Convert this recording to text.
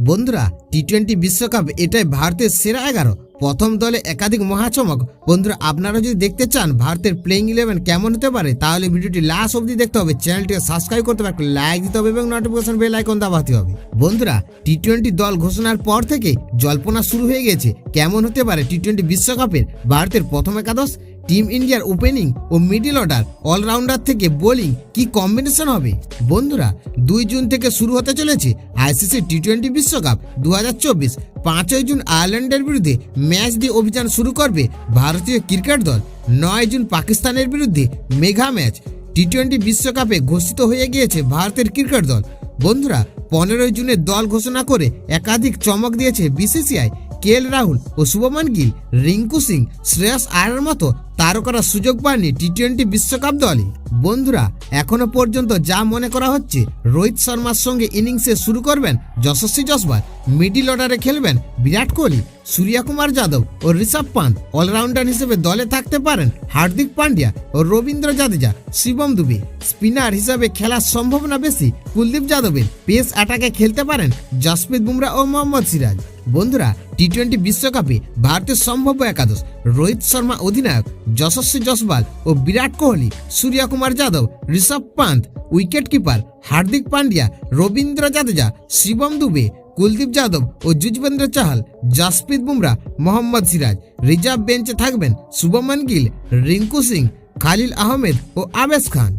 বন্ধুরা, টি-20 বিশ্বকাপ এটাই ভারতের সেরা 11। প্রথম দলে একাধিক মহাচমক। বন্ধুরা, আপনারা যদি দেখতে চান ভারতের প্লেইং 11 কেমন হতে পারে, তাহলে ভিডিওটি লাস্ট অবধি দেখতে হবে। চ্যানেলটিকে সাবস্ক্রাইব করতে হবে, একটা লাইক দিতে হবে এবং নোটিফিকেশন বেল আইকন দাবাতে হবে। বন্ধুরা, টি-20 দল ঘোষণার পর থেকে জল্পনা শুরু হয়ে গেছে কেমন হতে পারে টি-20 বিশ্বকাপের ভারতের প্রথম একাদশ। টিম ইন্ডিয়ার ওপেনিং ও মিডল অর্ডার, অলরাউন্ডার থেকে বোলিং কি কম্বিনেশন হবে। বন্ধুরা, 2 জুন থেকে শুরু হতে চলেছে আইসিসি টি-20 বিশ্বকাপ 2024। 5 জুন আয়ারল্যান্ডের বিরুদ্ধে ম্যাচ দিয়ে অভিযান শুরু করবে ভারতীয় ক্রিকেট দল। 9 জুন পাকিস্তানের বিরুদ্ধে মেগা ম্যাচ। টি-20 বিশ্বকাপে ঘোষিত হয়ে গিয়েছে ভারতের ক্রিকেট দল। বন্ধুরা, 15 জুনে দল ঘোষণা করে একাধিক চমক দিয়েছে বিসিসিআই। কেএল রাহুল ও শুভমান গিল, রিঙ্কু সিং, শ্রেয়স আয়ারের মতো তারকারা সুযোগ পাননি টি-20 বিশ্বকাপ দলে। বন্ধুরা, এখনো পর্যন্ত যা মনে করা হচ্ছে, রোহিত শর্মার সঙ্গে ইনিংসে শুরু করবেন যশস্বী জয়সওয়াল, মিডিল অর্ডারে খেলবেন বিরাট কোহলি, সূর্যকুমার যাদব ও ঋষভ পান্ত। অলরাউন্ডার হিসেবে দলে থাকতে পারেন হার্দিক পান্ডিয়া ও রবীন্দ্র জাদেজা, শিবম দুবে। স্পিনার হিসেবে খেলার সম্ভাবনা বেশি কুলদীপ যাদবের। পেস অ্যাটাকে খেলতে পারেন জসপ্রীত বুমরা ও মোহাম্মদ সিরাজ। বন্ধুরা, টি-20 বিশ্বকাপে ভারতের সম্ভাব্য একাদশ: রোহিত শর্মা অধিনায়ক, যশস্বী জয়সওয়াল ও বিরাট কোহলি, সূর্যকুমার যাদব, ঋষভ পান্ত, উইকেট কিপার হার্দিক পান্ডিয়া, রবীন্দ্র জাদেজা, শিবম দুবে, কুলদীপ যাদব ও যুজবেন্দ্র চাহাল, জসপ্রীত বুমরা, মোহাম্মদ সিরাজ। রিজার্ভ বেঞ্চে থাকবেন শুভমান গিল, রিঙ্কু সিং, খালিল আহমেদ ও আবেশ খান।